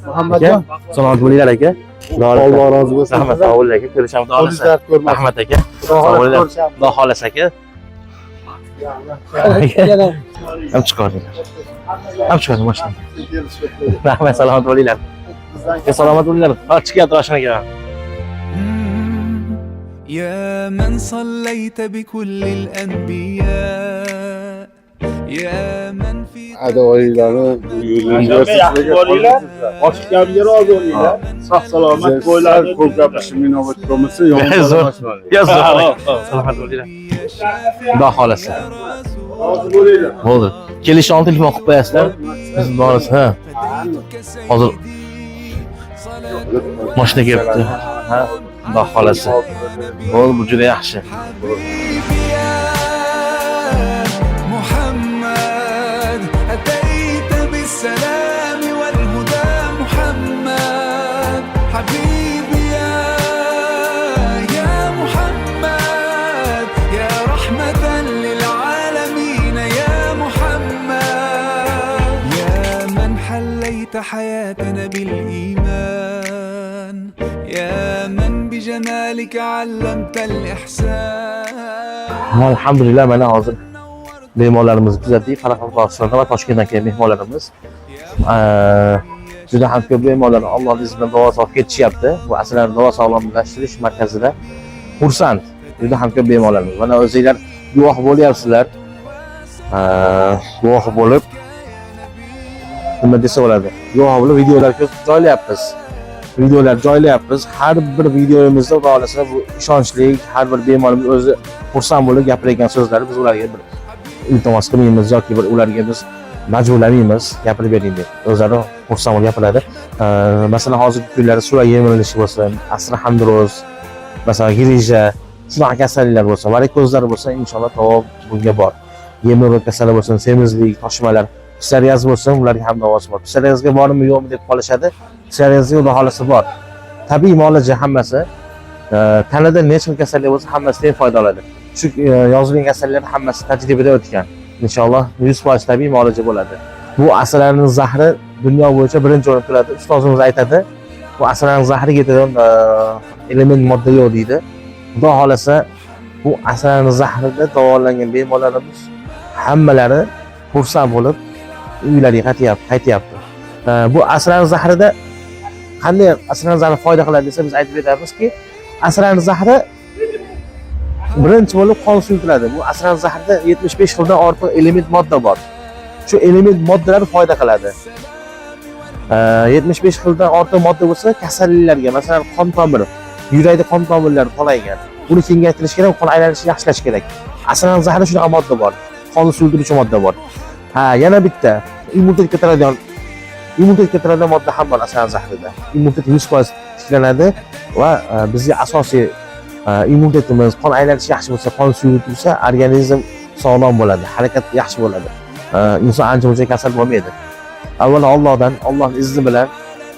Muhammadjon, salomat bo'linglar aka. Alloh rozi bo'lsin. Rahmat, sog' bo'ling aka. Ko'rishamiz. Rahmat aka. Sog' bo'linglar. Xudo xolasa aka. Ham chiqardinglar. Ham chiqardim mashina. Rahmat, salomat bo'linglar. Salomat bo'linglar. Chiqyapti mashinaga. يا من صليت بكل الأنبياء يا من في Adoylarni oshkamga rozi bo'linglar. Sog' salomat bo'ylarni ko'p gapirishim inobat bo'lmasa Salomat bo'linglar. Xudo xolasa. rozi bo'linglar. Bo'ldi. Kelishni olib telefon qilib qo'yasizlar. Biz boramiz, ha. Hozir mashina kelibdi. Ha, Xudo xolasa. Bo'ldi, bu juda yaxshi. محمد أتيت بالسلام والهدى محمد حبيبي يا محمد يا رحمة للعالمين يا محمد يا من حليت حياتنا بالإيمان يا من بجمالك علمت الإحسان Alhamdulillah, mana hozir mehmonlarimizni kuzatdik. Qoraqalpog'istondan va Toshkentdan kelgan mehmonlarimiz. Juda ham ko'p mehmonlar Allohning izi bilan davo olib ketishyapti. Bu asrlar davo sog'lomlashtirish markazida xursand. Juda ham ko'p mehmonlarimiz. Mana o'zingizlar guvoh bo'lyapsizlar. Guvoh bo'lib nima desa bo'ladi? Guvoh bo'lib videolar ko'p joylayapmiz. Har bir videomizda Xudo xolasa bu ishonchli, har bir bemorimiz o'zi xursand bo'lib gapirgan so'zlari biz ularga bir iltimos qilmaymiz yoki bir ularga biz majburlamaymiz, gapirib bering deb. O'zlari xursand bo'lib gapiradi. Masalan, hozirgi kunlarda sura yemilishi bo'lsin, asri hamdroz, masalan, grija, shunaqa kasalliklar bo'lsa, varikozlar bo'lsa, inshaalloh tavob bunga bor. Yemir kasali bo'lsin, semizlik, toshmalar, psoriaz bo'lsin, ularga ham davosi bor. Psoriazga bormi yo'qmi deb qolishadi. Psoriazga Xudo xolasa bor. Tabiiy muolaja hammasi. Tanada nechta kasallik bo'lsa, hammasidan foyda oladi. Shu yozilgan kasalliklar hammasi tajribadan o'tgan. Inshaalloh 100% tabiiy muolaja bo'ladi. Bu asrlarning zahri dunyo bo'yicha birinchi o'rinda turadi. Ustozimiz aytadi, bu asrlarning zahriga yetadigan element modda yo'q deydi. Xudo xolasa bu asrlarning zahrida davolangan bemorlarimiz hammalari xursand bo'lib uylariga qaytyapti. Bu asrlarning zahrida qanday asrlarning zahri foyda qiladi desa, biz aytib beramizki, asrlarning zahri birinchi bo'lib qon suyultiradi. Bu asrlarning zahrida 75 xildan ortiq element modda bor. Shu element moddalar foyda qiladi. 75 xildan ortiq modda bo'lsa, kasalliklarga, masalan, qon tomiri, yurakda qon tomirlari to'laygan. Buni kengaytirish kerak, qon aylanishini yaxshilash kerak. Asrlarning zahrida shunaqa modda bor. Qonni suyultiruvchi modda bor. Yana bitta immunitet ko'taradigan modda ham bor asrlarning zahrida. Immunitet 100% tiklanadi va bizga asosiy immunitetimiz, qon aylanishi yaxshi bo'lsa, qon suyultirsa, organizm sog'lom bo'ladi, harakat yaxshi bo'ladi. Inson ancha-muncha kasal bo'lmaydi. Avvalo Allohning izni bilan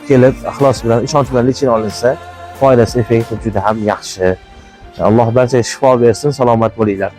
kelib, ixlos bilan, ishonch bilan lechina olinsa, foydasi, effekti juda ham yaxshi. Alloh barchaga shifo bersin, salomat bo'linglar.